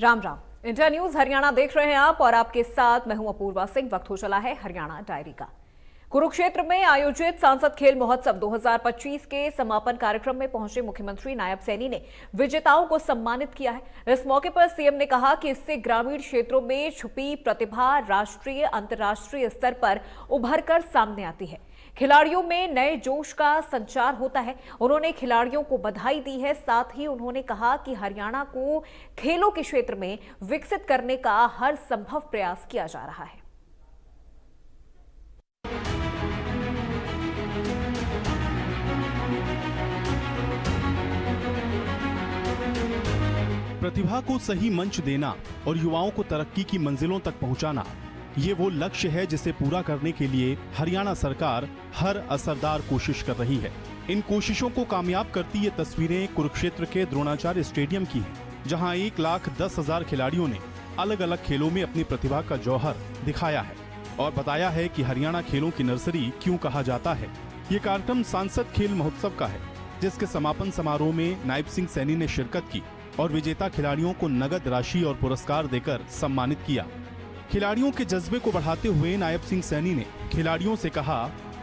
Ram Ram. India news Haryana देख रहे हैं आप और आपके साथ मैं हूं अपूर्वा सिंह। वक्त हो चला है हरियाणा डायरी का। कुरुक्षेत्र में आयोजित सांसद खेल महोत्सव 2025 के समापन कार्यक्रम में पहुंचे मुख्यमंत्री नायब सैनी ने विजेताओं को सम्मानित किया है। इस मौके पर सीएम ने कहा कि इससे ग्रामीण क्षेत्रों में छुपी प्रतिभा राष्ट्रीय अंतर्राष्ट्रीय स्तर पर उभरकर सामने आती है। खिलाड़ियों में नए जोश का संचार होता है। उन्होंने खिलाड़ियों को बधाई दी है। साथ ही उन्होंने कहा कि हरियाणा को खेलों के क्षेत्र में विकसित करने का हर संभव प्रयास किया जा रहा है। प्रतिभा को सही मंच देना और युवाओं को तरक्की की मंजिलों तक पहुंचाना, ये वो लक्ष्य है जिसे पूरा करने के लिए हरियाणा सरकार हर असरदार कोशिश कर रही है। इन कोशिशों को कामयाब करती ये तस्वीरें कुरुक्षेत्र के द्रोणाचार्य स्टेडियम की हैं, जहां 1,10,000 खिलाड़ियों ने अलग अलग खेलों में अपनी प्रतिभा का जौहर दिखाया है और बताया है कि हरियाणा खेलों की नर्सरी क्यों कहा जाता है। ये कार्यक्रम सांसद खेल महोत्सव का है, जिसके समापन समारोह में नायब सिंह सैनी ने शिरकत की और विजेता खिलाड़ियों को नगद राशि और पुरस्कार देकर सम्मानित किया। खिलाड़ियों के जज्बे को बढ़ाते हुए नायब सिंह सैनी ने खिलाड़ियों से कहा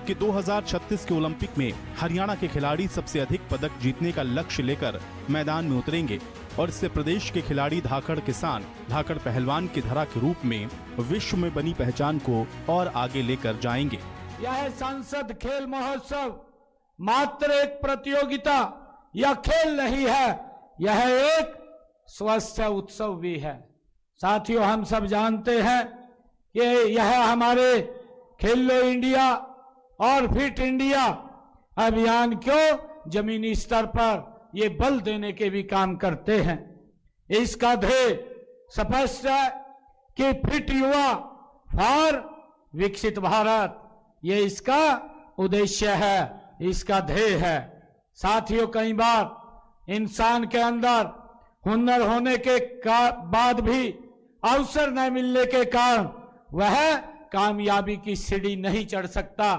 कि 2036 के ओलंपिक में हरियाणा के खिलाड़ी सबसे अधिक पदक जीतने का लक्ष्य लेकर मैदान में उतरेंगे और इससे प्रदेश के खिलाड़ी धाकड़ किसान, धाकड़ पहलवान की धरा के रूप में विश्व में बनी पहचान को और आगे लेकर जाएंगे। यह सांसद खेल महोत्सव मात्र एक प्रतियोगिता या खेल नहीं है, यह एक स्वस्थ उत्सव भी है। साथियों, हम सब जानते हैं कि यह हमारे खेलो इंडिया और फिट इंडिया अभियान को जमीनी स्तर पर ये बल देने के भी काम करते हैं। इसका ध्येय स्पष्ट है कि फिट युवा फॉर विकसित भारत, ये इसका उद्देश्य है, इसका ध्येय है। साथियों, कई बार इंसान के अंदर हुनर होने के बाद भी अवसर न मिलने के कारण वह कामयाबी की सीढ़ी नहीं चढ़ सकता।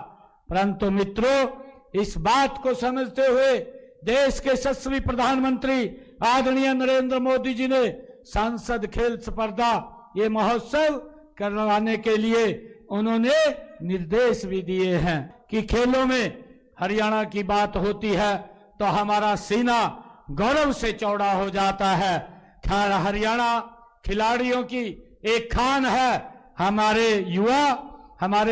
परंतु मित्रों, इस बात को समझते हुए देश के यशस्वी प्रधानमंत्री आदरणीय नरेंद्र मोदी जी ने सांसद खेल स्पर्धा ये महोत्सव करवाने के लिए उन्होंने निर्देश भी दिए हैं कि खेलों में हरियाणा की बात होती है तो हमारा सीना गौरव से चौड़ा हो जाता है। हरियाणा खिलाड़ियों की एक खान है। हमारे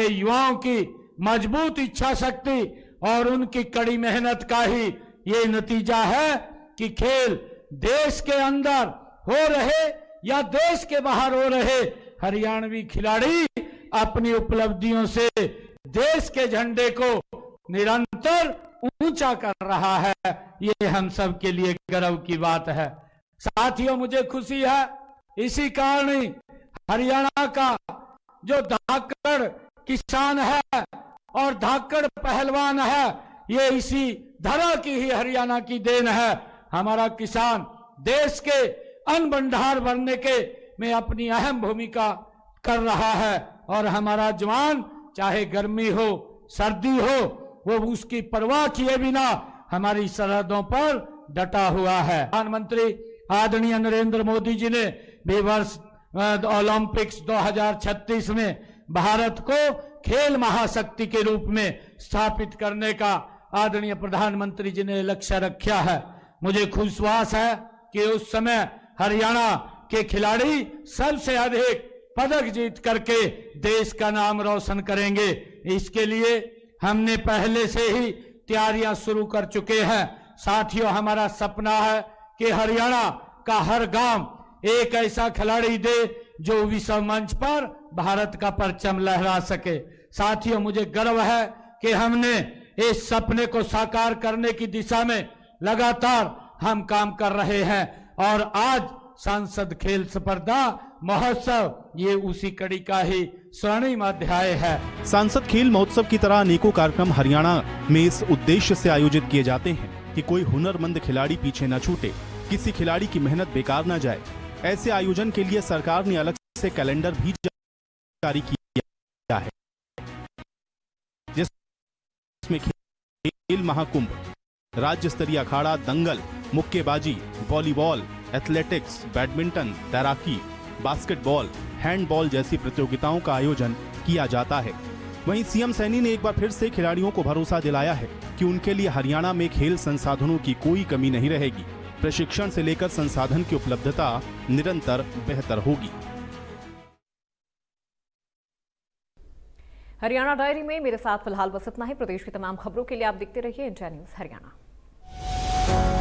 युवाओं की मजबूत इच्छा शक्ति और उनकी कड़ी मेहनत का ही ये नतीजा है कि खेल देश के अंदर हो रहे या देश के बाहर हो रहे, हरियाणवी खिलाड़ी अपनी उपलब्धियों से देश के झंडे को निरंतर ऊंचा कर रहा है। ये हम सब के लिए गर्व की बात है। साथियों, मुझे खुशी है, इसी कारण ही हरियाणा का जो धाकड़ किसान है और धाकड़ पहलवान है, ये इसी धरा की ही हरियाणा की देन है। हमारा किसान देश के अन्न भंडार भरने के में अपनी अहम भूमिका कर रहा है और हमारा जवान चाहे गर्मी हो सर्दी हो, वो उसकी परवाह किए बिना हमारी सरहदों पर डटा हुआ है। प्रधानमंत्री आदरणीय नरेंद्र मोदी जी ने भी वर्ष ओलंपिक्स 2036 में भारत को खेल महाशक्ति के रूप में स्थापित करने का आदरणीय प्रधानमंत्री जी ने लक्ष्य रखा है। मुझे विश्वास है कि उस समय हरियाणा के खिलाड़ी सबसे अधिक पदक जीत करके देश का नाम रोशन करेंगे। इसके लिए हमने पहले से ही तैयारियां शुरू कर चुके हैं। साथियों, हमारा सपना है कि हरियाणा का हर गांव एक ऐसा खिलाड़ी दे जो विश्व मंच पर भारत का परचम लहरा सके। साथियों, मुझे गर्व है कि हमने इस सपने को साकार करने की दिशा में लगातार हम काम कर रहे हैं और आज सांसद खेल स्पर्धा महोत्सव ये उसी कड़ी का ही स्वर्णिम अध्याय है। सांसद खेल महोत्सव की तरह अनेकों कार्यक्रम हरियाणा में इस उद्देश्य से आयोजित किए जाते हैं कि कोई हुनरमंद खिलाड़ी पीछे न छूटे, किसी खिलाड़ी की मेहनत बेकार न जाए। ऐसे आयोजन के लिए सरकार ने अलग से कैलेंडर भी जारी किया है, जिसमें खेल महाकुंभ, राज्य स्तरीय अखाड़ा, दंगल, मुक्केबाजी, वॉलीबॉल, एथलेटिक्स, बैडमिंटन, तैराकी, बास्केटबॉल, हैंडबॉल जैसी प्रतियोगिताओं का आयोजन किया जाता है। वहीं सीएम सैनी ने एक बार फिर से खिलाड़ियों को भरोसा दिलाया है कि उनके लिए हरियाणा में खेल संसाधनों की कोई कमी नहीं रहेगी। प्रशिक्षण से लेकर संसाधन की उपलब्धता निरंतर बेहतर होगी। हरियाणा डायरी में मेरे साथ फिलहाल बस इतना ही। प्रदेश की तमाम खबरों के लिए आप देखते रहिए इंडिया न्यूज हरियाणा।